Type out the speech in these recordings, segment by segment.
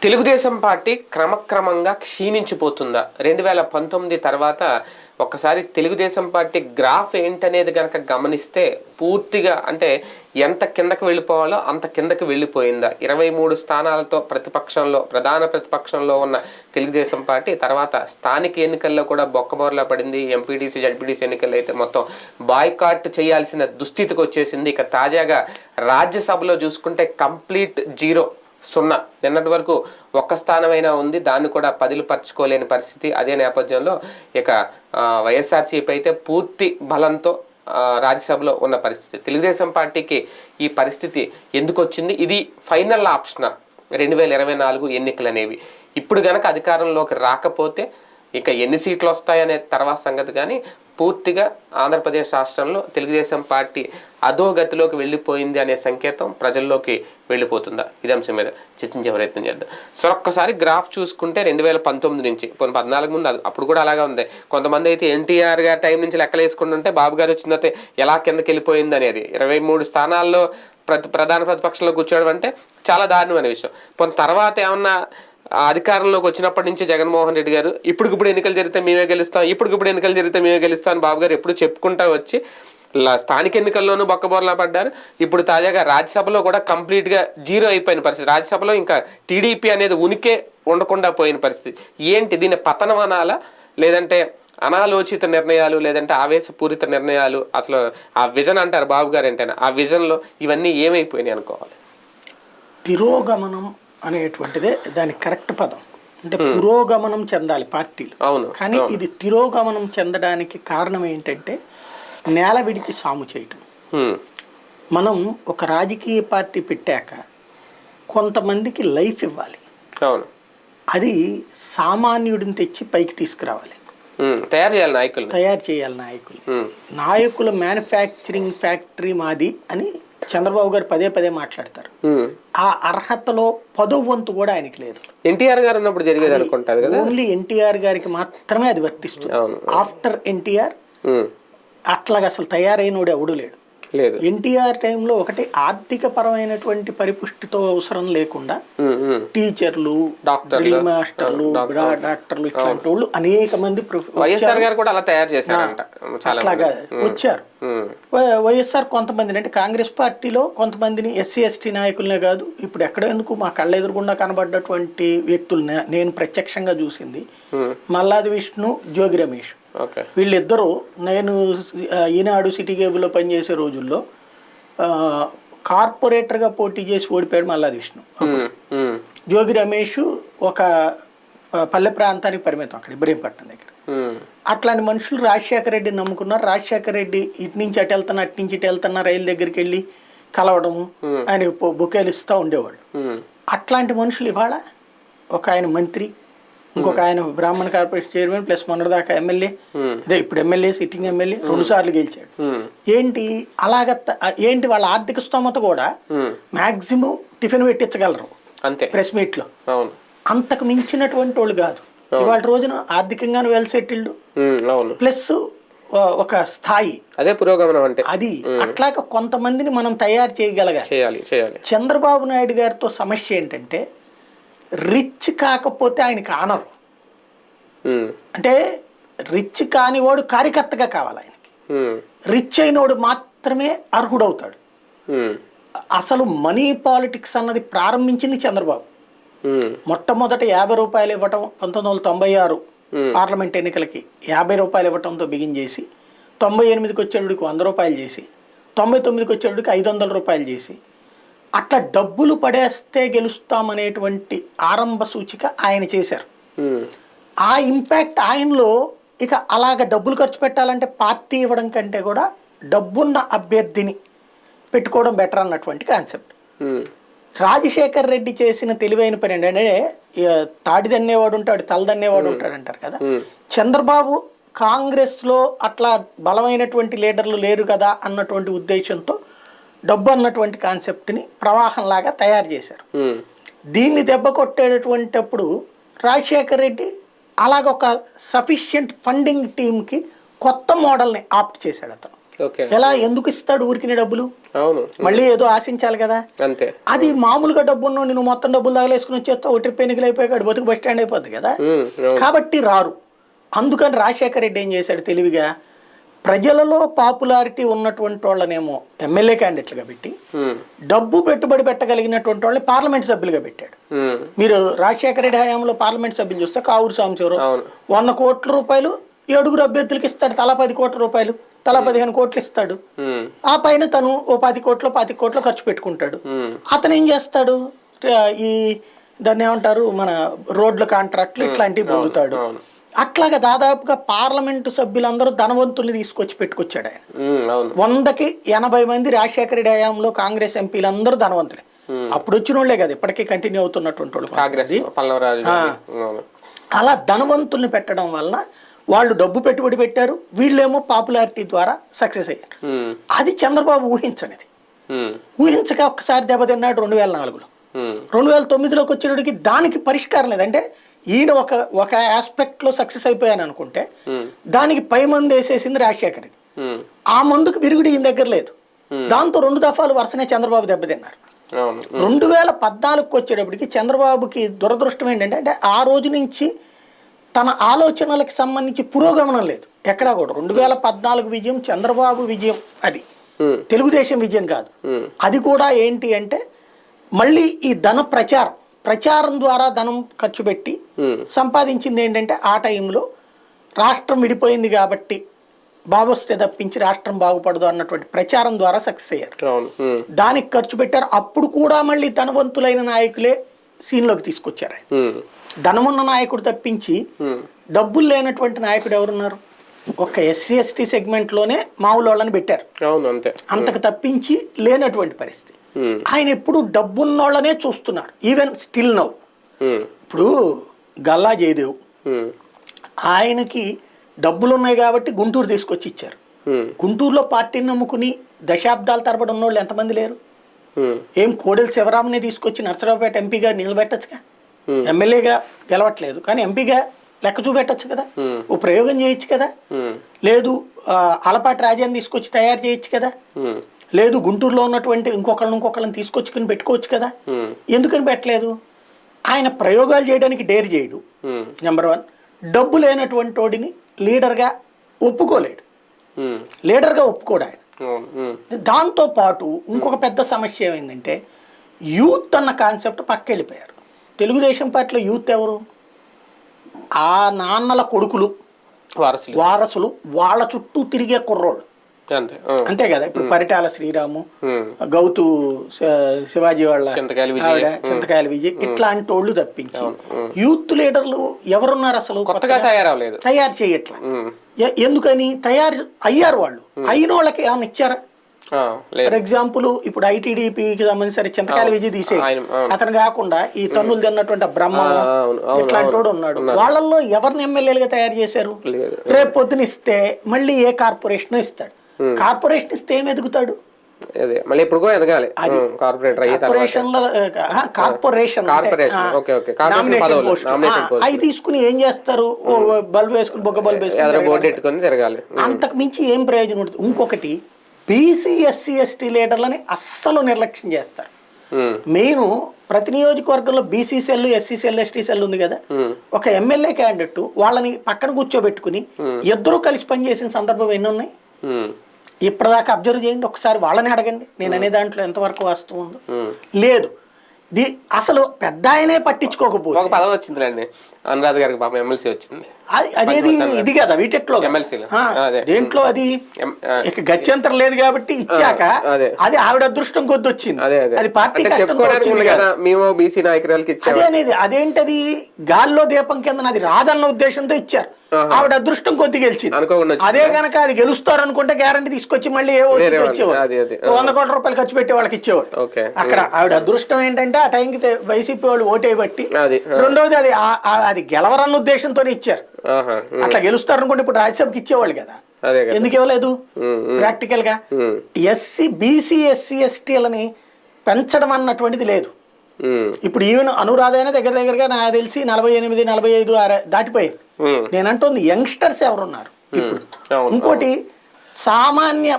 Telugu Desam party క్రమక్రమంగా క్షీణించిపోతుందా? 2019 తర్వాత ఒక్కసారి తెలుగుదేశం పార్టీ గ్రాఫ్ ఏంటనేది కనుక గమనిస్తే పూర్తిగా అంటే ఎంత కిందకి వెళ్ళిపోవాలో అంత కిందకి వెళ్ళిపోయిందా? 23 స్థానాలతో ప్రధాన ప్రతిపక్షంలో ఉన్న తెలుగుదేశం పార్టీ తర్వాత స్థానిక ఎన్నికల్లో కూడా బొక్కబోర్లా పడింది. ఎంపీటీసీ జడ్పీటీసీ ఎన్నికల్లో అయితే మొత్తం బాయ్కాట్ చేయాల్సిన దుస్థితికి వచ్చేసింది. ఇక తాజాగా రాజ్యసభలో చూసుకుంటే కంప్లీట్ జీరో, సున్నా. నిన్నటి వరకు ఒక్క స్థానమైనా ఉంది, దాన్ని కూడా పదిలుపరచుకోలేని పరిస్థితి. అదే నేపథ్యంలో ఇక వైఎస్ఆర్సీపీ అయితే పూర్తి బలంతో రాజ్యసభలో ఉన్న పరిస్థితి. తెలుగుదేశం పార్టీకి ఈ పరిస్థితి ఎందుకు వచ్చింది? ఇది ఫైనల్ ఆప్షన్ 2024 ఎన్నికలు అనేవి. ఇప్పుడు గనక అధికారంలోకి రాకపోతే ఇక ఎన్ని సీట్లు వస్తాయనే తర్వాత సంగతి, కానీ పూర్తిగా ఆంధ్రప్రదేశ్ రాష్ట్రంలో తెలుగుదేశం పార్టీ అధోగతిలోకి వెళ్ళిపోయింది అనే సంకేతం ప్రజల్లోకి వెళ్ళిపోతుందా? ఇది అంశం మీద చర్చించే ప్రయత్నం చేద్దాం. సో ఒక్కసారి గ్రాఫ్ చూసుకుంటే 2019 నుంచి 14 ముందు అప్పుడు కూడా అలాగా ఉంది. కొంతమంది అయితే ఎన్టీఆర్ గారి టైం నుంచి లెక్కలు వేసుకుంటుంటే బాబు గారు వచ్చిన తర్వాత ఎలా కిందకి వెళ్ళిపోయింది అనేది. 23 స్థానాల్లో ప్రధాన ప్రతిపక్షంలో కూర్చోవడం అంటే చాలా దారుణమైన విషయం. కొంత తర్వాత ఏమన్నా అధికారంలోకి వచ్చినప్పటి నుంచి జగన్మోహన్ రెడ్డి గారు ఇప్పటికిప్పుడు ఎన్నికలు జరిగితే మేమే గెలుస్తాం, ఇప్పటికిప్పుడు ఎన్నికలు జరిగితే మేమే గెలుస్తాం అని బాబు గారు ఎప్పుడు చెప్పుకుంటా వచ్చి స్థానిక ఎన్నికల్లోనూ బొక్కబోర్లా పడ్డారు. ఇప్పుడు తాజాగా రాజ్యసభలో కూడా కంప్లీట్గా జీరో అయిపోయిన పరిస్థితి. రాజ్యసభలో ఇంకా టీడీపీ అనేది ఉనికే ఉండకుండా పోయిన పరిస్థితి. ఏంటి దీన్ని పతనం అనాలా, లేదంటే అనాలోచిత నిర్ణయాలు, లేదంటే ఆవేశపూరిత నిర్ణయాలు? అసలు ఆ విజన్ అంటారు బాబు గారు ఏంటైనా, ఆ విజన్లో ఇవన్నీ ఏమైపోయినాయి అనుకోవాలి? తిరోగమనం అనేటువంటిదే దాని కరెక్ట్ పదం. అంటే పురోగమనం చెందాలి పార్టీలు. అవును. కానీ ఇది తిరోగమనం చెందడానికి కారణం ఏంటంటే నేల విడిచి సాము చేయటం. మనం ఒక రాజకీయ పార్టీ పెట్టాక కొంతమందికి లైఫ్ ఇవ్వాలి. అవును. అది సామాన్యుడిని తెచ్చి పైకి తీసుకురావాలి, తయారు చేయాలి నాయకుల మ్యానుఫ్యాక్చరింగ్ ఫ్యాక్టరీ మాది అని చంద్రబాబు గారు పదే పదే మాట్లాడతారు. ఆ అర్హతలో 10వ వంతు కూడా ఆయనకి లేదు. ఎన్టీఆర్ గారు ఉన్నప్పుడు జరిగేది అనుకుంటారు కదా. ఓన్లీ ఎన్టీఆర్ గారికి మాత్రమే అది వర్తిస్తుంది. ఆఫ్టర్ ఎన్టీఆర్ అట్లాగా అసలు తయారైనోడు ఎవడు లేడు. ఎన్టీఆర్ టైంలో ఒకటి ఆర్థిక పరమైనటువంటి పరిపుష్టితో అవసరం లేకుండా టీచర్లు, మాస్టర్లు, డాక్టర్లు ఇట్లాంటి వాళ్ళు అనేక మంది అట్లాగా వచ్చారు. వైఎస్ఆర్ కొంతమందిని అంటే కాంగ్రెస్ పార్టీలో కొంతమందిని ఎస్సీ ఎస్టీ నాయకులనే కాదు, ఇప్పుడు ఎక్కడ ఎందుకు మా కళ్ళ ఎదురుగుండా కనబడ్డటువంటి వ్యక్తులు నేను ప్రత్యక్షంగా చూసింది మల్లాది విష్ణు, జోగి రమేష్. వీళ్ళిద్దరూ నేను ఈనాడు సిటీ కేబుల్లో పనిచేసే రోజుల్లో కార్పొరేటర్గా పోటీ చేసి ఓడిపోయాడు మల్లాది విష్ణు. జోగి రమేష్ ఒక పల్లె ప్రాంతానికి పరిమితం, అక్కడ ఇబ్రహీంపట్నం దగ్గర. అట్లాంటి మనుషులు రాజశేఖర రెడ్డిని నమ్ముకున్నారు. రాజశేఖర రెడ్డి ఇటు నుంచి అటు వెళ్తున్నా, అటు నుంచి ఇటు వెళ్తున్నా, రైలు దగ్గరికి వెళ్ళి కలవడము, ఆయన బొకేలు ఇస్తూ ఉండేవాళ్ళు. అట్లాంటి మనుషులు ఇవాళ ఒక ఆయన మంత్రి, ఇంకొక ఆయన బ్రాహ్మణ కార్పొరేషన్ చైర్మన్ ప్లస్ మొన్నటిదాకా ఎమ్మెల్యే, అదే ఇప్పుడు ఎమ్మెల్యే, సిట్టింగ్ ఎమ్మెల్యే 2 సార్లు గెలిచాడు. ఏంటి అలాగ ఏంటి వాళ్ళ ఆర్థిక స్తోమత కూడా మాక్సిమం టిఫిన్ పెట్టించగలరు అంతే ప్రెస్ మీట్ లో. అంతకు మించినటువంటి వాళ్ళు కాదు ఇవాళ రోజున ఆర్థికంగాను వెల్ సెటిల్డ్ ప్లస్ ఒక స్థాయి. అదే పురోగమనం అంటే అది. అట్లాగా కొంతమందిని మనం తయారు చేయగలగాలి. చంద్రబాబు నాయుడు గారితో సమస్య ఏంటంటే రిచ్ కాకపోతే ఆయనకి ఆనరు. అంటే రిచ్ కానివాడు కార్యకర్తగా కావాలి ఆయనకి. రిచ్ అయినోడు మాత్రమే అర్హుడవుతాడు. అసలు మనీ పాలిటిక్స్ అన్నది ప్రారంభించింది చంద్రబాబు. మొట్టమొదట 50 రూపాయలు ఇవ్వటం 1996 పార్లమెంట్ ఎన్నికలకి 50 రూపాయలు ఇవ్వటంతో బిగిన్ చేసి 98కి వచ్చేటికి 100 రూపాయలు చేసి 99కి వచ్చేటికి 500 రూపాయలు చేసి అట్లా డబ్బులు పడేస్తే గెలుస్తామనేటువంటి ఆరంభ సూచిక ఆయన చేశారు. ఆ ఇంపాక్ట్ ఆయనలో ఇక అలాగ డబ్బులు ఖర్చు పెట్టాలంటే పార్టీ ఇవ్వడం కంటే కూడా డబ్బున్న అభ్యర్థిని పెట్టుకోవడం బెటర్ అన్నటువంటి కాన్సెప్ట్. రాజశేఖర్ రెడ్డి చేసిన తెలివైన పని ఏంటంటే తాడిదన్నేవాడు ఉంటాడు, తలదన్నేవాడు ఉంటాడు అంటారు కదా. చంద్రబాబు కాంగ్రెస్లో అట్లా బలమైనటువంటి లీడర్లు లేరు కదా అన్నటువంటి ఉద్దేశంతో డబ్బు అన్నటువంటి కాన్సెప్ట్ని ప్రవాహంలాగా తయారు చేశారు. దీన్ని దెబ్బ కొట్టేటటువంటిప్పుడు రాజశేఖర్ రెడ్డి అలాగొక సఫిషియంట్ ఫండింగ్ టీమ్కి కొత్త మోడల్ని ఆప్ట్ చేశాడు అతను. ఓకే. ఎలా ఎందుకు ఇస్తాడు ఊరికి డబ్బులు? అవును. మళ్ళీ ఏదో ఆశించాలి కదా. అంతే. అది మామూలుగా డబ్బు ఉన్నావు, నువ్వు మొత్తం డబ్బులు తగలేసుకుని వచ్చేస్తావు, ఓ ట్రిప్ ఎన్నికలు అయిపోయాడు, బతుకు బస్ స్టాండ్ అయిపోద్ది కదా. కాబట్టి రారు. అందుకని రాజశేఖర రెడ్డి ఏం చేశాడు తెలివిగా, ప్రజలలో పాపులారిటీ ఉన్నటువంటి వాళ్ళనేమో ఎమ్మెల్యే క్యాండిడేట్లుగా పెట్టి డబ్బు పెట్టుబడి పెట్టగలిగినటువంటి వాళ్ళని పార్లమెంట్ సభ్యులుగా పెట్టాడు. మీరు రాజశేఖర రెడ్డి హయాంలో పార్లమెంట్ సభ్యులు చూస్తే కావూరు సాంబశివరావు 100 కోట్ల రూపాయలు 7 అభ్యర్థులకి ఇస్తాడు, తలా 10 కోట్ల రూపాయలు, తలా 15 కోట్లు ఇస్తాడు. ఆ పైన తను ఓ 10 కోట్లు ఖర్చు పెట్టుకుంటాడు. అతను ఏం చేస్తాడు, ఈ దాన్ని ఏమంటారు మన రోడ్ల కాంట్రాక్ట్లు ఇట్లాంటివి పొందుతాడు. అట్లాగా దాదాపుగా పార్లమెంటు సభ్యులందరూ ధనవంతుల్ని తీసుకొచ్చి పెట్టుకొచ్చాడు ఆయన. 100కి 80 మంది రాజశేఖర రెడ్డి హయాంలో కాంగ్రెస్ ఎంపీలందరూ ధనవంతులే. అప్పుడు వచ్చిన వాళ్ళే కదా ఇప్పటికీ కంటిన్యూ అవుతున్నటువంటి వాళ్ళు. అలా ధనవంతుల్ని పెట్టడం వలన వాళ్ళు డబ్బు పెట్టుబడి పెట్టారు, వీళ్ళేమో పాపులారిటీ ద్వారా సక్సెస్ అయ్యారు. అది చంద్రబాబు ఊహించనిది. ఊహించక ఒక్కసారి దెబ్బతిన్నాడు 2004లో. 2009లోకి వచ్చేటికి దానికి పరిష్కారం లేదంటే ఈయన ఒక ఆస్పెక్ట్ లో సక్సెస్ అయిపోయాను అనుకుంటే దానికి పై మందు వేసేసింది రాజశేఖర్ రెడ్డి. ఆ మందుకు విరుగుడు ఈయన దగ్గర లేదు. దాంతో 2 దఫాలు వరుసనే చంద్రబాబు దెబ్బతిన్నారు. 2014కి వచ్చేటప్పటికి చంద్రబాబుకి దురదృష్టం ఏంటంటే అంటే ఆ రోజు నుంచి తన ఆలోచనలకు సంబంధించి పురోగమనం లేదు ఎక్కడా కూడా. 2014 విజయం చంద్రబాబు విజయం, అది తెలుగుదేశం విజయం కాదు. అది కూడా ఏంటి అంటే మళ్ళీ ఈ ప్రచారం ద్వారా ధనం ఖర్చు పెట్టి సంపాదించింది ఏంటంటే ఆ టైంలో రాష్ట్రం విడిపోయింది కాబట్టి బాబు వస్తే తప్పించి రాష్ట్రం బాగుపడదు అన్నటువంటి ప్రచారం ద్వారా సక్సెస్ అయ్యారు. దానికి ఖర్చు పెట్టారు. అప్పుడు కూడా మళ్ళీ ధనవంతులైన నాయకులే సీన్లోకి తీసుకొచ్చారు. ధనమున్న నాయకుడు తప్పించి డబ్బులు లేనటువంటి నాయకుడు ఎవరున్నారు? ఒక ఎస్సీ ఎస్టీ సెగ్మెంట్లోనే మామూలు వాళ్ళని పెట్టారు, అంతకు తప్పించి లేనటువంటి పరిస్థితి. ఆయన ఎప్పుడు డబ్బున్నోళ్ళనే చూస్తున్నారు, ఈవెన్ స్టిల్ నౌ. ఇప్పుడు గల్లా జయదేవ్ ఆయనకి డబ్బులు ఉన్నాయి కాబట్టి గుంటూరు తీసుకొచ్చి ఇచ్చారు. గుంటూరులో పార్టీని నమ్ముకుని దశాబ్దాల తరబడి ఉన్నోళ్ళు ఎంతమంది లేరు? ఏం కోడెల శివరామని తీసుకొచ్చి నర్సరావుపేట ఎంపీగా నిలబెట్టచ్చుగా, ఎమ్మెల్యేగా గెలవట్లేదు కానీ ఎంపీగా లెక్క చూపెట్టచ్చు కదా, ఓ ప్రయోగం చేయొచ్చు కదా. లేదు అలపాటి రాజ్యాన్ని తీసుకొచ్చి తయారు చేయొచ్చు కదా. లేదు గుంటూరులో ఉన్నటువంటి ఇంకొకళ్ళని తీసుకొచ్చుకుని పెట్టుకోవచ్చు కదా. ఎందుకని పెట్టలేదు? ఆయన ప్రయోగాలు చేయడానికి డేర్ చేయడు. నెంబర్ 1. డబ్బు లేనటువంటి వాడిని లీడర్గా ఒప్పుకోలేడు, లీడర్గా ఒప్పుకోడు ఆయన. దాంతో పాటు ఇంకొక పెద్ద సమస్య ఏమైందంటే యూత్ అన్న కాన్సెప్ట్ పక్కెళ్ళిపోయారు. తెలుగుదేశం పార్టీలో యూత్ ఎవరు? ఆ నాన్నల కొడుకులు, వారసులు, వాళ్ళ చుట్టూ తిరిగే కుర్రోళ్ళు అంతే కదా. ఇప్పుడు పరిటాల శ్రీరాము, గౌతు శివాజీ వాళ్ళ చింతకాయల విజయ్, ఇట్లాంటి వాళ్ళు తప్పించి యూత్ లీడర్లు ఎవరున్నారు అసలు? కొత్తగా తయారు చేయట్లా. ఎందుకని? తయారు అయ్యారు వాళ్ళు, అయిన వాళ్ళకి ఏమైనా ఇచ్చారా? ఫర్ ఎగ్జాంపుల్ ఇప్పుడు ఐటీడీపీకి సంబంధించి సరే చింతకాయల విజయ్ తీసే, అతను కాకుండా ఈ తన్నులు తిన్నటువంటి బ్రహ్మము ఇట్లాంటి వాడు ఉన్నాడు. వాళ్ళల్లో ఎవరిని ఎమ్మెల్యేలుగా తయారు చేశారు? రేపు పొద్దున ఇస్తే మళ్ళీ ఏ కార్పొరేషన్ ఇస్తాడు, కార్పొరేషన్ ఇస్తే ఏం ఎదుగుతాడు? అవి తీసుకుని ఏం చేస్తారు? బల్బు వేసుకుని బొగ్గ బల్బు వేసుకుని అంతకు మించి ఏం ప్రయోజనం ఉంటుంది? ఇంకొకటి, బీసీ ఎస్సీ ఎస్టీ లీడర్లని అస్సలు నిర్లక్ష్యం చేస్తారు. మెయిన్ ప్రతి నియోజకవర్గంలో BC cell, SC cell, ST cell ఉంది కదా. ఒక ఎమ్మెల్యే క్యాండిడేట్ వాళ్ళని పక్కన కూర్చోబెట్టుకుని ఇద్దరూ కలిసి పనిచేసిన సందర్భం ఎన్ని ఉన్నాయి? ఇప్పటిదాకా అబ్జర్వ్ చేయండి ఒకసారి, వాళ్ళని అడగండి. నేను అనే దాంట్లో ఎంతవరకు వాస్తవం ఉందో లేదు. అసలు పెద్ద ఆయనే పట్టించుకోకపోతే ఒక పదవి వచ్చిందిలేండి, అనురాధ గారికి పాపం ఎమ్మెల్సీ వచ్చింది. అదేది ఇది కదా వీటెట్లో దేంట్లో అది గత్యంతరం లేదు కాబట్టి ఇచ్చాక అది ఆవిడ అదృష్టం కొద్ది వచ్చింది. అది పార్టీ మేము బీసీ నాయకురాలకి అదే అనేది. అదేంటది గాల్లో దీపం కింద అది రాదన్న ఉద్దేశంతో ఇచ్చారు. ఆవిడ అదృష్టం కొద్ది గెలిచింది. అదే కనుక అది గెలుస్తారు అనుకుంటే గ్యారంటీ తీసుకొచ్చి మళ్ళీ ఏ వచ్చేవాడు, 100 కోట్ల రూపాయలు ఖర్చు పెట్టి వాళ్ళకి ఇచ్చేవాడు. అక్కడ ఆవిడ అదృష్టం ఏంటంటే ఆ టైంకి వైసీపీ వాళ్ళు ఓటేయబట్టి, రెండోది అది గెలవరన్న ఉద్దేశంతోనే ఇచ్చారు. అట్లా గెలుస్తారు అనుకుంటే ఇప్పుడు రాజ్యసభకి ఇచ్చేవాళ్ళు కదా, ఎందుకు ఇవ్వలేదు? ప్రాక్టికల్ గా బీసీ ఎస్సీ ఎస్టీలని పెంచడం అన్నటువంటిది లేదు. ఇప్పుడు ఈవెన్ అనురాధ అయినా దగ్గరగా నాకు తెలిసి 48, 45 దాటిపోయింది. నేనంటుంది యంగ్స్టర్స్ ఎవరున్నారు ఇప్పుడు. ఇంకోటి సామాన్య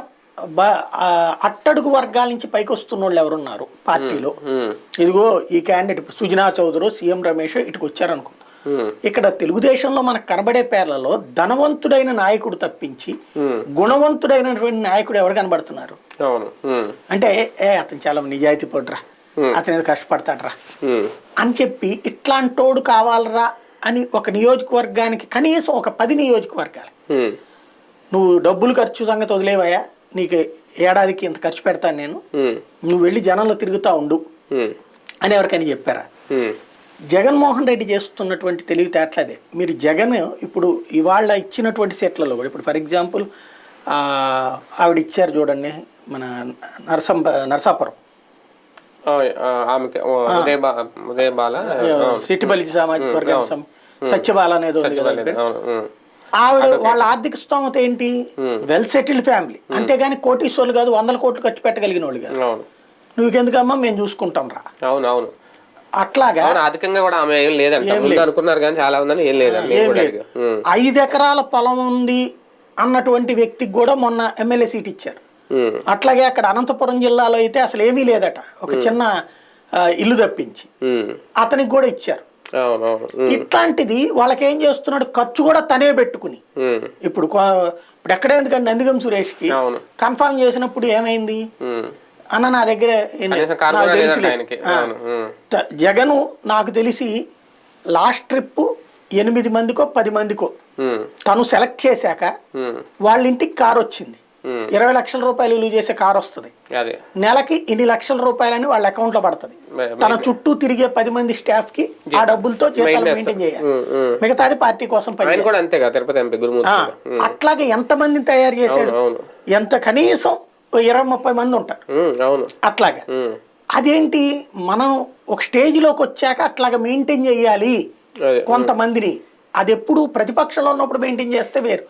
అట్టడుగు వర్గాల నుంచి పైకి వస్తున్న వాళ్ళు ఎవరున్నారు పార్టీలో, ఇదిగో ఈ క్యాండిడేట్ ఇప్పుడు సుజనా చౌదరి, సీఎం రమేష్ ఇటుకు వచ్చారనుకో, ఇక్కడ తెలుగుదేశంలో మనకు కనబడే పేర్లలో ధనవంతుడైన నాయకుడు తప్పించి గుణవంతుడైనటువంటి నాయకుడు ఎవరు కనబడుతున్నారు అంటే అతను చాలా నిజాయితీ పడురా, అతను ఏదో కష్టపడతాడరా అని చెప్పి ఇట్లాంటోడు కావాలరా అని ఒక నియోజకవర్గానికి కనీసం ఒక 10 నియోజకవర్గాలు నువ్వు డబ్బులు ఖర్చు సంగతి వదిలేవయ్యా, నీకు ఏడాదికి ఇంత ఖర్చు పెడతాను నేను, నువ్వు వెళ్ళి జనంలో తిరుగుతూ ఉండు అని ఎవరికైనా చెప్పారా? జగన్మోహన్ రెడ్డి చేస్తున్నటువంటి తెలివితేటలదే. మీరు జగన్ ఇప్పుడు ఇవాళ ఇచ్చినటువంటి సెట్లలో కూడా ఇప్పుడు ఫర్ ఎగ్జాంపుల్ ఆవిడ ఇచ్చారు చూడండి మన నరసాపురం సిట్టిబలి సామాజిక వర్గం సత్యబాల అనేది ఆవిడ వాళ్ళ ఆర్థిక స్తోమత ఏంటి, వెల్ సెటిల్డ్ ఫ్యామిలీ, అంతేగాని కోటీశ్వర్లు కాదు, 100 కోట్లు ఖర్చు పెట్టగలిగిన వాళ్ళు కాదు. నువ్వుకెందుకమ్మా మేము చూసుకుంటాం రా. అవునవును అట్లాగా ఆర్థికంగా కూడా ఆమె ఏం లేదంట అనుకున్నారు కానీ చాలా ఉందని ఏం లేదు. 5 ఎకరాల పొలం ఉంది అన్నటువంటి వ్యక్తికి కూడా మొన్న ఎమ్మెల్యే సీట్ ఇచ్చారు. అట్లాగే అక్కడ అనంతపురం జిల్లాలో అయితే అసలు ఏమీ లేదట, ఒక చిన్న ఇల్లు తప్పించి అతనికి కూడా ఇచ్చారు. ఇట్లాంటిది వాళ్ళకి ఏం చేస్తున్నాడు, ఖర్చు కూడా తనే పెట్టుకుని ఇప్పుడు ఎక్కడే ఎందుకంటే నందిగం సురేష్కి కన్ఫర్మ్ చేసినప్పుడు ఏమైంది అన్న నా దగ్గర జగను నాకు తెలిసి లాస్ట్ ట్రిప్ 8 మందికో 10 మందికో తను సెలెక్ట్ చేశాక వాళ్ళ ఇంటికి కారు వచ్చింది. 20 లక్షల రూపాయలు విలువ చేసే కారు వస్తుంది, నెలకి ఇన్ని లక్షల రూపాయలని వాళ్ళ అకౌంట్ లో పడుతుంది. తన చుట్టూ తిరిగే 10 మంది స్టాఫ్ కి ఆ డబ్బులతో జీతాలు మెయింటైన్ చేయాలి, మిగతాది పార్టీ కోసం అట్లాగే ఎంత మందిని తయారు చేశాడు, ఎంత కనీసం 20-30 మంది ఉంటారు అట్లాగా. అదేంటి మనం ఒక స్టేజ్ లోకి వచ్చాక అట్లాగా మెయింటైన్ చేయాలి కొంతమందిని. అది ఎప్పుడు ప్రతిపక్షంలో ఉన్నప్పుడు మెయింటైన్ చేస్తే వేరు,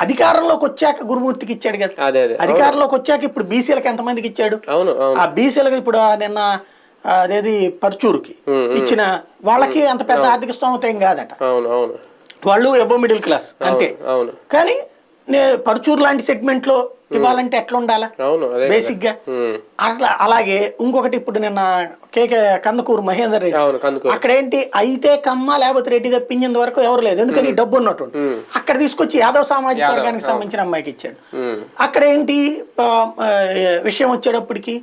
అధికారంలోకి వచ్చాక గురుమూర్తికి ఇచ్చాడు కదా, అధికారంలోకి వచ్చాక ఇప్పుడు బీసీలకు ఎంతమందికి ఇచ్చాడు, ఆ బీసీలకు ఇప్పుడు నిన్న అదేది పర్చూరుకి ఇచ్చిన వాళ్ళకి అంత పెద్ద ఆర్థిక స్తోమత ఏం కాదట, వాళ్ళు ఎబో మిడిల్ క్లాస్ అంతే. కానీ పర్చూరు లాంటి సెగ్మెంట్ లో ఇవ్వాలంటే ఎట్లా ఉండాలా బేసిక్ గా అట్లా. అలాగే ఇంకొకటి ఇప్పుడు నిన్న కందుకూరు మహేందర్ రెడ్డి అక్కడ ఏంటి అయితే కమ్మ లేకపోతే రెడ్డి తప్పించేంత వరకు ఎవరు లేదు, ఎందుకని డబ్బు ఉన్నట్టు అక్కడ తీసుకొచ్చి యాదవ్ సామాజిక వర్గానికి సంబంధించిన అమ్మాయికి ఇచ్చాడు. అక్కడ ఏంటి విషయం వచ్చేటప్పటికి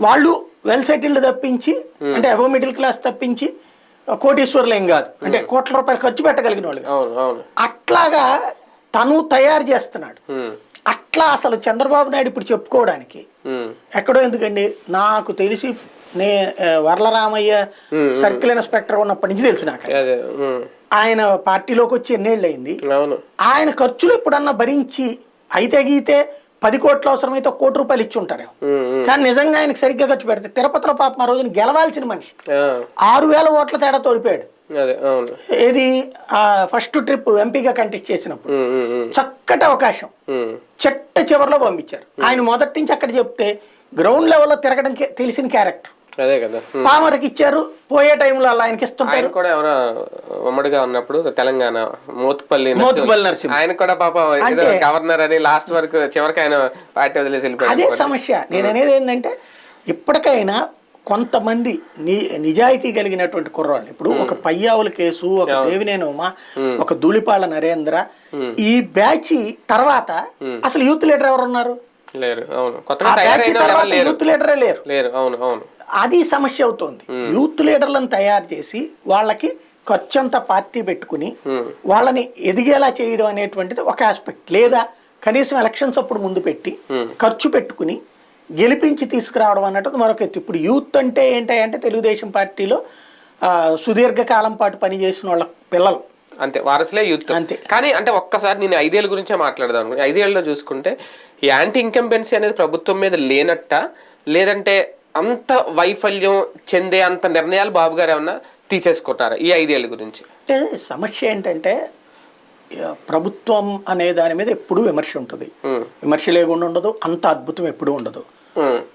వాళ్ళు వెల్ సెటిల్డ్ తప్పించి అంటే అబో మిడిల్ క్లాస్ తప్పించి కోటీశ్వర్లు ఏం కాదు, అంటే కోట్ల రూపాయలు ఖర్చు పెట్టగలిగిన వాళ్ళు అట్లాగా తను తయారు చేస్తున్నాడు. అట్లా అసలు చంద్రబాబు నాయుడు ఇప్పుడు చెప్పుకోవడానికి ఎక్కడో ఎందుకండి, నాకు తెలిసి వర్లరామయ్య సర్కిల్ ఇన్స్పెక్టర్ ఉన్నప్పటి నుంచి తెలుసు నాకు. ఆయన పార్టీలోకి వచ్చి ఎన్నేళ్ళు అయింది, ఆయన ఖర్చులు ఎప్పుడన్నా భరించి అయితే గీతే 10 కోట్లు అవసరమైతే 1 కోటి రూపాయలు ఇచ్చి ఉంటారు. కానీ నిజంగా ఆయనకి సరిగ్గా ఖర్చు పెడితే తిరుపతిలో పాపం ఆ రోజున గెలవాల్సిన మనిషి 6,000 ఓట్ల తేడా తోడిపోయాడు. ఏది ఫస్ట్ ట్రిప్ ఎంపీగా కంటెస్ట్ చేసినప్పుడు చక్కటి అవకాశం చెట్ట చివరిలో పంపించారు. ఆయన మొదటి నుంచి అక్కడ చెప్తే గ్రౌండ్ లెవెల్లో తిరగడం తెలిసిన క్యారెక్టర్. పామర్కి ఇచ్చారు, పోయే టైంలో అలా ఆయనకి ఇస్తుంటారు. కూడా ఎవరో ఉమ్మడిగా ఉన్నప్పుడు తెలంగాణ మోత్పల్లి నరసింహ ఆయన కూడా పాపం గవర్నర్ అని లాస్ట్ వరకు చివరికి ఆయన పార్టీ వదిలేసి వెళ్ళిపోయారు. అదే సమస్య. నేను అనేది ఏంటంటే ఇప్పటికైనా కొంతమంది నిజాయితీ కలిగినటువంటి కుర్రాళ్ళు, ఇప్పుడు ఒక పయ్యావుల కేసు, ఒక దేవినేని ఉమా, ఒక ధూళిపాళ నరేంద్ర, ఈ బ్యాచ్ తర్వాత అసలు యూత్ లీడర్ ఎవరు ఉన్నారు? లేరు. యూత్ లీడరే లేరు. అది సమస్య అవుతోంది. యూత్ లీడర్లను తయారు చేసి వాళ్ళకి ఖర్చంతా పార్టీ పెట్టుకుని వాళ్ళని ఎదిగేలా చేయడం అనేటువంటిది ఒక ఆస్పెక్ట్. లేదా కనీసం ఎలక్షన్స్ అప్పుడు ముందు పెట్టి ఖర్చు పెట్టుకుని గెలిపించి తీసుకురావడం అన్నట్టు మరొక ఎత్తు. ఇప్పుడు యూత్ అంటే ఏంటంటే తెలుగుదేశం పార్టీలో సుదీర్ఘకాలం పాటు పనిచేసిన వాళ్ళ పిల్లలు అంతే, వారసులే యూత్ అంతే. కానీ అంటే ఒక్కసారి నేను 5 ఏళ్ళ గురించే మాట్లాడదాం అనుకున్నాను. 5 ఏళ్ళలో చూసుకుంటే ఈ యాంటీ ఇన్కంబెన్సీ అనేది ప్రభుత్వం మీద లేనట్ట, లేదంటే అంత వైఫల్యం చెందే అంత నిర్ణయాలు బాబు గారు ఏమన్నా తీసేసుకుంటారా ఈ 5 ఏళ్ళ గురించి? అంటే సమస్య ఏంటంటే ప్రభుత్వం అనే దాని మీద ఎప్పుడూ విమర్శ ఉంటుంది, విమర్శ లేకుండా ఉండదు, అంత అద్భుతం ఎప్పుడూ ఉండదు.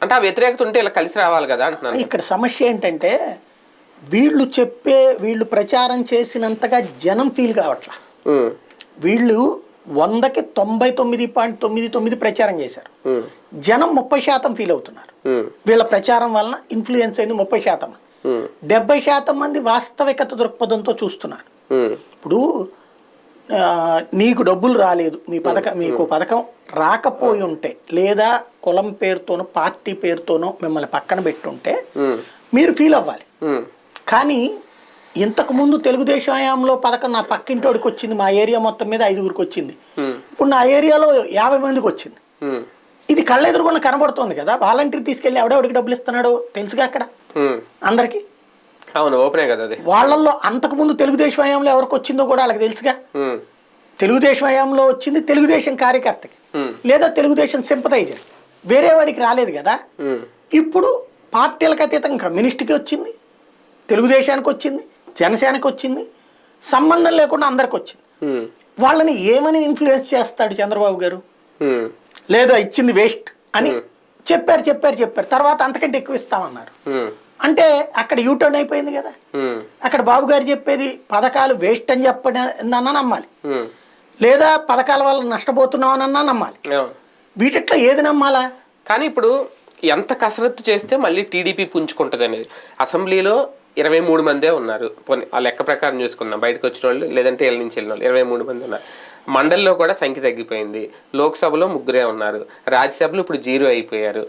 అంటే ఆ వ్యతిరేకత ఉంటే ఇలా కలిసి రావాలి కదా అంటున్నాను. ఇక్కడ సమస్య ఏంటంటే వీళ్ళు ప్రచారం చేసినంతగా జనం ఫీల్ కావట్లా. వీళ్ళు 100కి 99.99 ప్రచారం చేశారు. జనం 30% ఫీల్ అవుతున్నారు. వీళ్ళ ప్రచారం వలన ఇన్ఫ్లుయెన్స్ అయింది 30%. 70% మంది వాస్తవికత దృక్పథంతో చూస్తున్నారు. ఇప్పుడు నీకు డబ్బులు రాలేదు, మీకు పథకం రాకపోయి ఉంటే, లేదా కులం పేరుతోనో పార్టీ పేరుతోనో మిమ్మల్ని పక్కన పెట్టుంటే మీరు ఫీల్ అవ్వాలి. కానీ ఇంతకు ముందు తెలుగుదేశం హయాంలో పథకం నా పక్కింటోడికి వచ్చింది, మా ఏరియా మొత్తం మీద 5గురికి వచ్చింది, ఇప్పుడు నా ఏరియాలో 50 మందికి వచ్చింది. ఇది కళ్ళెదురుగున్న కనబడుతోంది కదా. వాలంటీర్ తీసుకెళ్లి ఎవడెవడికి డబ్బులు ఇస్తున్నాడో తెలుసుగా అక్కడ అందరికి. అవును, ఓపెనే కదా అది. వాళ్ళల్లో అంతకు ముందు తెలుగుదేశం హయాంలో ఎవరికి వచ్చిందో కూడా వాళ్ళకి తెలుసుగా. తెలుగుదేశం హయాంలో వచ్చింది తెలుగుదేశం కార్యకర్తకి లేదా తెలుగుదేశం సింపథైజర్, వేరే వాడికి రాలేదు కదా. ఇప్పుడు పార్టీలకు అతీతంగా కమ్యూనిస్ట్కి వచ్చింది, తెలుగుదేశానికి వచ్చింది, జనసేనకి వచ్చింది, సంబంధం లేకుండా అందరికి వచ్చింది. వాళ్ళని ఏమని ఇన్ఫ్లుయెన్స్ చేస్తాడు చంద్రబాబు గారు? లేదా ఇచ్చింది వేస్ట్ అని చెప్పారు. తర్వాత అంతకంటే ఎక్కువ ఇస్తామన్నారు. అంటే అక్కడ యూటర్న్ అయిపోయింది కదా. అక్కడ బాబు గారు చెప్పేది పథకాలు వేస్ట్ అని చెప్పదన్నా నమ్మాలి, లేదా పథకాల వల్ల నష్టపోతున్నామనన్నా నమ్మాలి. వీటిట్లో ఏది నమ్మాలా? కానీ ఇప్పుడు ఎంత కసరత్తు చేస్తే మళ్ళీ టీడీపీ పుంజుకుంటుంది అనేది. అసెంబ్లీలో 23 మందే ఉన్నారు, ఆ లెక్క ప్రకారం చూసుకుందాం. బయటకు వచ్చిన వాళ్ళు లేదంటే ఏళ్ళ నుంచి వెళ్ళిన వాళ్ళు 23 మంది ఉన్నారు. మండలిలో కూడా సంఖ్య తగ్గిపోయింది. లోక్సభలో 3 ఉన్నారు, రాజ్యసభలో ఇప్పుడు 0 అయిపోయారు.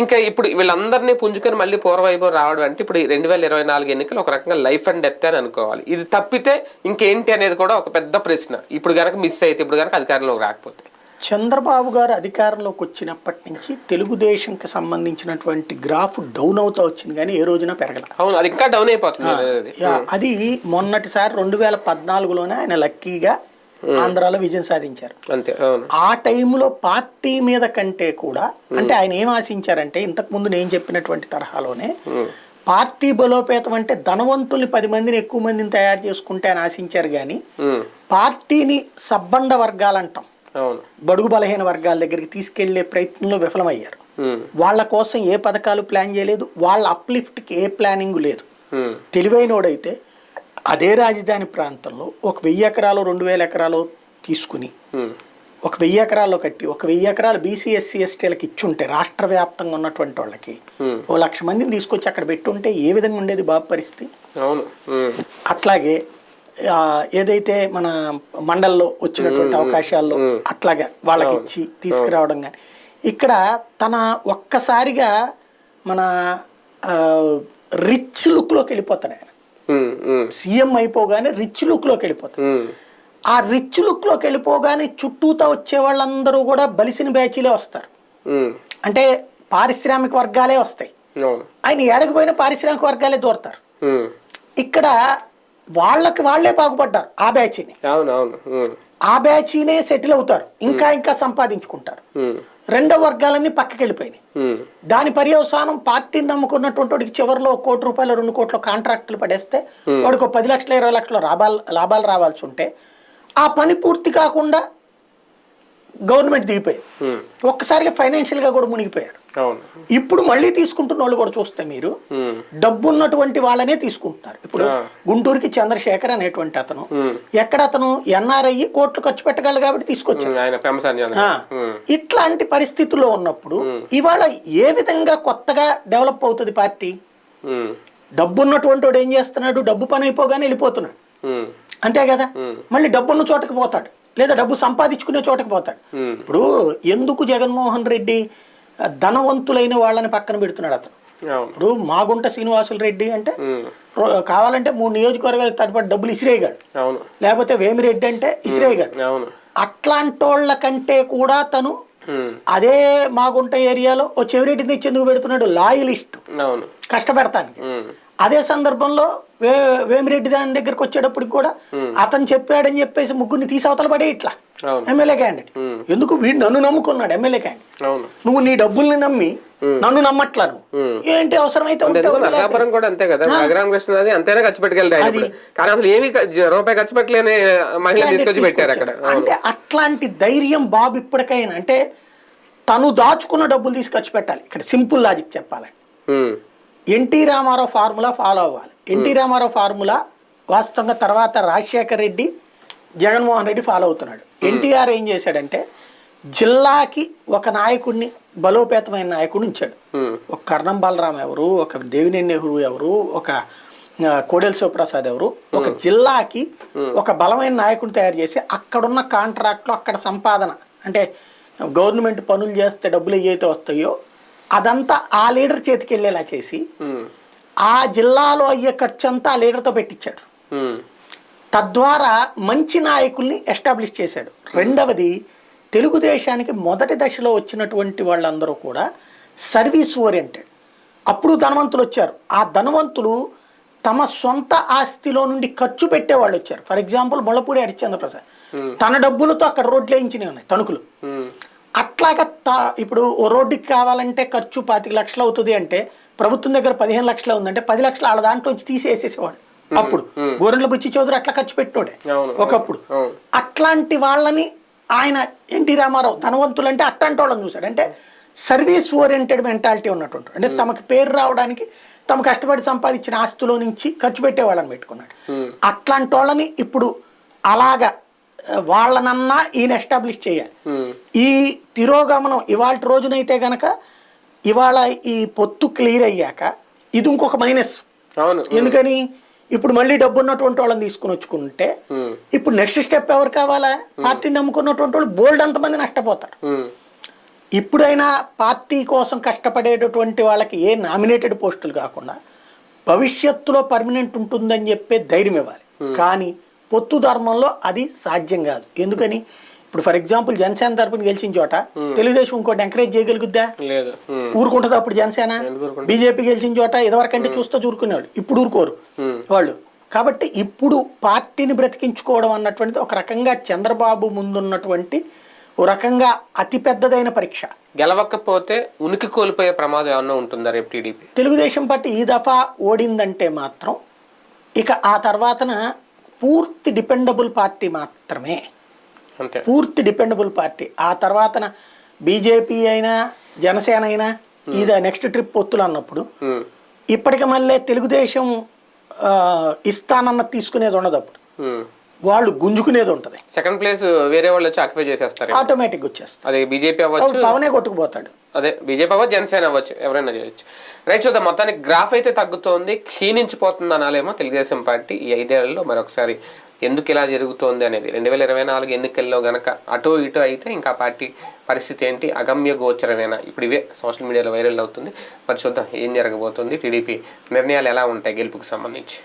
ఇంకా ఇప్పుడు వీళ్ళందరినీ పుంజుకొని మళ్ళీ పూర్వవైభవం రావడం అంటే ఇప్పుడు 2024 ఎన్నికలు ఒక రకంగా లైఫ్ అండ్ డెత్ అని అనుకోవాలి. ఇది తప్పితే ఇంకేంటి అనేది కూడా ఒక పెద్ద ప్రశ్న. ఇప్పుడు కనుక మిస్ అయితే, ఇప్పుడు కనుక అధికారంలోకి రాకపోతే. చంద్రబాబు గారు అధికారంలోకి వచ్చినప్పటి నుంచి తెలుగుదేశంకి సంబంధించినటువంటి గ్రాఫ్ డౌన్ అవుతా వచ్చింది, కానీ ఏ రోజున పెరగల. అవును, అది ఇంకా డౌన్ అయిపోతుంది. అది మొన్నటిసారి 2014లోనే ఆయన లక్కీగా ఆంధ్రాలో విజయం సాధించారు. అంతే. ఆ టైంలో పార్టీ మీద కంటే కూడా, అంటే ఆయన ఏం ఆశించారంటే ఇంతకు ముందు నేను చెప్పినటువంటి తరహాలోనే పార్టీ బలోపేతం అంటే ధనవంతుల్ని 10 మందిని ఎక్కువ మందిని తయారు చేసుకుంటే అని ఆశించారు. కానీ పార్టీని సబ్బండ వర్గాలంటాం, బడుగు బలహీన వర్గాల దగ్గరికి తీసుకెళ్లే ప్రయత్నంలో విఫలమయ్యారు. వాళ్ళ కోసం ఏ పథకాలు ప్లాన్ చేయలేదు, వాళ్ళ అప్లిఫ్ట్కి ఏ ప్లానింగ్ లేదు. తెలివైనోడైతే అదే రాజధాని ప్రాంతంలో 1000 ఎకరాలు 2000 ఎకరాలు తీసుకుని 1000 ఎకరాల్లో కట్టి 1000 ఎకరాలు బీసీ ఎస్సీ ఎస్టీలకు ఇచ్చుంటే, రాష్ట్ర వ్యాప్తంగా ఉన్నటువంటి వాళ్ళకి 1,00,000 మందిని తీసుకొచ్చి అక్కడ పెట్టుంటే ఏ విధంగా ఉండేది బాబు పరిస్థితి? అట్లాగే ఏదైతే మన మండల్లో వచ్చినటువంటి అవకాశాల్లో అట్లాగా వాళ్ళకి ఇచ్చి తీసుకురావడం. కానీ ఇక్కడ తన ఒక్కసారిగా మన రిచ్ లుక్లోకి వెళ్ళిపోతాడు ఆయన. సీఎం అయిపోగానే రిచ్ లుక్లోకి వెళ్ళిపోతాడు. ఆ రిచ్ లుక్లోకి వెళ్ళిపోగానే చుట్టూతా వచ్చే వాళ్ళందరూ కూడా బలిసిన బ్యాచీలే వస్తారు. అంటే పారిశ్రామిక వర్గాలే వస్తాయి. ఆయన ఏడకపోయినా పారిశ్రామిక వర్గాలే దూరతారు. ఇక్కడ వాళ్ళే బాగుపడ్డారు. ఆ బ్యాచీని ఆ బ్యాచీనే సెటిల్ అవుతారు, ఇంకా సంపాదించుకుంటారు. రెండో వర్గాలన్నీ పక్కకి వెళ్ళిపోయినాయి. దాని పర్యవసానం పార్టీని నమ్ముకున్నటువంటి వాడికి చివరిలో 1 కోటి రూపాయలు 2 కోట్ల కాంట్రాక్టులు పడేస్తే వాడికి 10 లక్షలు 20 లక్షల లాభాలు రావాల్సి ఉంటే ఆ పని పూర్తి కాకుండా గవర్నమెంట్ దిగిపోయింది. ఒక్కసారిగా ఫైనాన్షియల్ గా కూడా మునిగిపోయాడు. ఇప్పుడు మళ్ళీ తీసుకుంటున్న వాళ్ళు కూడా చూస్తే మీరు డబ్బు ఉన్నటువంటి వాళ్ళనే తీసుకుంటున్నారు. ఇప్పుడు గుంటూరుకి చంద్రశేఖర్ అనేటువంటి అతను అతను ఎన్ఆర్ఐ కోట్లు ఖర్చు పెట్టగలరు కాబట్టి తీసుకొచ్చారు. ఇట్లాంటి పరిస్థితుల్లో ఉన్నప్పుడు ఇవాళ ఏ విధంగా కొత్తగా డెవలప్ అవుతుంది పార్టీ? డబ్బు ఉన్నటువంటి వాడు ఏం చేస్తున్నాడు? డబ్బు పని అయిపోగానే వెళ్ళిపోతున్నాడు, అంతే కదా. మళ్ళీ డబ్బున్న చోటకి పోతాడు, లేదా డబ్బు సంపాదించుకునే చోటకి పోతాడు. ఇప్పుడు ఎందుకు జగన్మోహన్ రెడ్డి ధనవంతులైన వాళ్ళని పక్కన పెడుతున్నాడు అతను? ఇప్పుడు మాగుంట శ్రీనివాసులు రెడ్డి అంటే కావాలంటే 3 నియోజకవర్గాలకు తడిపడి డబ్బులు ఇసిరేయగాడు, లేకపోతే వేమిరెడ్డి అంటే ఇసిరేయగాడు. అట్లాంటి వాళ్ళ కంటే కూడా తను అదే మాగుంట ఏరియాలో చెవిరెడ్డిని ఇచ్చేందుకు పెడుతున్నాడు, లాయలిస్ట్, కష్టపెడతానికి. అదే సందర్భంలో వేమిరెడ్డి దాని దగ్గరకు వచ్చేటప్పటికి కూడా అతను చెప్పాడని చెప్పేసి 3 తీసి అవతల పడే ఇట్లా ఎమ్మెల్యే క్యాండిడేట్. ఎందుకు? వీడు నన్ను నమ్ముకున్నాడు ఎమ్మెల్యే క్యాండిడేట్. నువ్వు నీ డబ్బుల్ని నమ్మి నన్ను నమ్మట్లా, ఏంటి అవసరమైతే కూడా అంతే కదా. అంతేనా ఖర్చు పెట్టగలరు, కానీ అసలు ఏమి రూపాయి ఖర్చు పెట్టలేని మహిళ తీసుకొచ్చి పెట్టారు అక్కడ. అంటే అట్లాంటి ధైర్యం బాబు ఇప్పటికైనా, అంటే తను దాచుకున్న డబ్బులు తీసి ఖర్చు పెట్టాలి. ఇక్కడ సింపుల్ లాజిక్ చెప్పాలండి, ఎన్టీ రామారావు ఫార్ములా ఫాలో అవ్వాలి. ఎన్టీ రామారావు ఫార్ములా వాస్తవంగా తర్వాత రాజశేఖర్ రెడ్డి, జగన్మోహన్ రెడ్డి ఫాలో అవుతున్నాడు. ఎన్టీఆర్ ఏం చేశాడంటే జిల్లాకి ఒక నాయకుడిని, బలోపేతమైన నాయకుడిని ఉంచాడు. ఒక కర్ణం బలరాం ఎవరు, ఒక దేవినేని నెహ్రూ ఎవరు, ఒక కోడెల శివప్రసాద్ ఎవరు, ఒక జిల్లాకి ఒక బలమైన నాయకుడిని తయారు చేసి అక్కడున్న కాంట్రాక్ట్లో అక్కడ సంపాదన అంటే గవర్నమెంట్ పనులు చేస్తే డబ్బులు ఏవైతే వస్తాయో అదంతా ఆ లీడర్ చేతికి వెళ్ళేలా చేసి ఆ జిల్లాలో అయ్యే ఖర్చు అంతా ఆ లీడర్తో పెట్టించాడు. తద్వారా మంచి నాయకుల్ని ఎస్టాబ్లిష్ చేశాడు. రెండవది, తెలుగుదేశానికి మొదటి దశలో వచ్చినటువంటి వాళ్ళందరూ కూడా సర్వీస్ ఓరియంటెడ్. అప్పుడు ధనవంతులు వచ్చారు. ఆ ధనవంతులు తమ సొంత ఆస్తిలో నుండి ఖర్చు పెట్టేవాళ్ళు వచ్చారు. ఫర్ ఎగ్జాంపుల్ ముళ్ళపూడి హరిశ్చంద్రప్రసాద్ తన డబ్బులతో అక్కడ రోడ్లు వేయించినవి ఉన్నాయి, తణుకులు. అట్లాగా ఇప్పుడు ఓ రోడ్డుకి కావాలంటే ఖర్చు 25 లక్షలు అవుతుంది అంటే ప్రభుత్వం దగ్గర 15 లక్షలు ఉందంటే 10 లక్షలు వాళ్ళ దాంట్లోంచి తీసేసేసేవాళ్ళు. అప్పుడు గోరెంట్ల బుచ్చి చౌదరి అట్లా ఖర్చు పెట్టినోడే ఒకప్పుడు. అట్లాంటి వాళ్ళని ఆయన ఎన్టీ రామారావు ధనవంతులు అంటే అట్లాంటి వాళ్ళని చూశాడు. అంటే సర్వీస్ ఓరియంటెడ్ మెంటాలిటీ ఉన్నటువంటి, అంటే తమకు పేరు రావడానికి తమ కష్టపడి సంపాదించిన ఆస్తులో నుంచి ఖర్చు పెట్టే వాళ్ళని పెట్టుకున్నాడు. అట్లాంటి వాళ్ళని ఇప్పుడు అలాగా వాళ్ళనన్నా ఈయన ఎస్టాబ్లిష్ చేయాలి. ఈ తిరోగమనం ఇవాళ రోజునైతే గనక ఇవాళ ఈ పొత్తు క్లియర్ అయ్యాక ఇది ఇంకొక మైనస్. ఎందుకని ఇప్పుడు మళ్ళీ డబ్బు ఉన్నటువంటి వాళ్ళని తీసుకుని వచ్చుకుంటే ఇప్పుడు నెక్స్ట్ స్టెప్ ఎవరు కావాలా? పార్టీని నమ్ముకున్నటువంటి వాళ్ళు బోల్డ్ అంతమంది నష్టపోతారు. ఇప్పుడైనా పార్టీ కోసం కష్టపడేటటువంటి వాళ్ళకి ఏ నామినేటెడ్ పోస్టులు కాకుండా భవిష్యత్తులో పర్మనెంట్ ఉంటుందని చెప్పే ధైర్యం ఇవ్వాలి. కానీ పొత్తు ధర్మంలో అది సాధ్యం కాదు. ఎందుకని ఇప్పుడు ఫర్ ఎగ్జాంపుల్ జనసేన తరపున గెలిచిన చోట తెలుగుదేశం ఇంకోటి ఎంకరేజ్ చేయగలుగుద్దా? ఊరుకుంటుంది అప్పుడు జనసేన. బీజేపీ గెలిచిన చోట ఇదివరకంటే చూస్తూ చూరుకునేవాళ్ళు, ఇప్పుడు ఊరుకోరు వాళ్ళు. కాబట్టి ఇప్పుడు పార్టీని బ్రతికించుకోవడం అన్నటువంటిది ఒక రకంగా చంద్రబాబు ముందున్నటువంటి ఓ రకంగా అతిపెద్దదైన పరీక్ష. గెలవకపోతే ఉనికి కోల్పోయే ప్రమాదం ఏమన్నా ఉంటుందా రేపు టీడీపీ? తెలుగుదేశం పార్టీ ఈ దఫా ఓడిందంటే మాత్రం ఇక ఆ తర్వాతన పూర్తి డిపెండబుల్ పార్టీ మాత్రమే, పూర్తి డిపెండబుల్ పార్టీ. ఆ తర్వాతన బీజేపీ అయినా జనసేన అయినా ఇది నెక్స్ట్ ట్రిప్ పొత్తులు అన్నప్పుడు ఇప్పటికి మళ్ళీ తెలుగుదేశం ఇస్తానన్న తీసుకునేది ఉండదు. అప్పుడు వాళ్ళు గుంజుకునేది ఉంటది. సెకండ్ ప్లేస్ వేరే వాళ్ళు వచ్చి ఆక్యుపై చేసేస్తారు, ఆటోమేటిక్ వచ్చేస్తారు. అదే బీజేపీ అవ్వచ్చు, పవనే కొట్టుకుపోతాడు. అదే బీజేపీ అవ్వచ్చు, జనసేన అవ్వచ్చు, ఎవరైనా చేయొచ్చు. రైట్, చూద్దాం. మొత్తానికి గ్రాఫ్ అయితే తగ్గుతోంది, క్షీణించిపోతుంది అనాలేమో తెలుగుదేశం పార్టీ ఈ 5 ఏళ్లలో. మరొకసారి ఎందుకు ఇలా జరుగుతోంది అనేది 2024 ఎన్నికల్లో గనక అటో ఇటో అయితే ఇంకా పార్టీ పరిస్థితి ఏంటి అగమ్య గోచరమేనా? ఇప్పుడు ఇవే సోషల్ మీడియాలో వైరల్ అవుతుంది. మరి చూద్దాం ఏం జరగబోతుంది, టీడీపీ నిర్ణయాలు ఎలా ఉంటాయి గెలుపుకు సంబంధించి.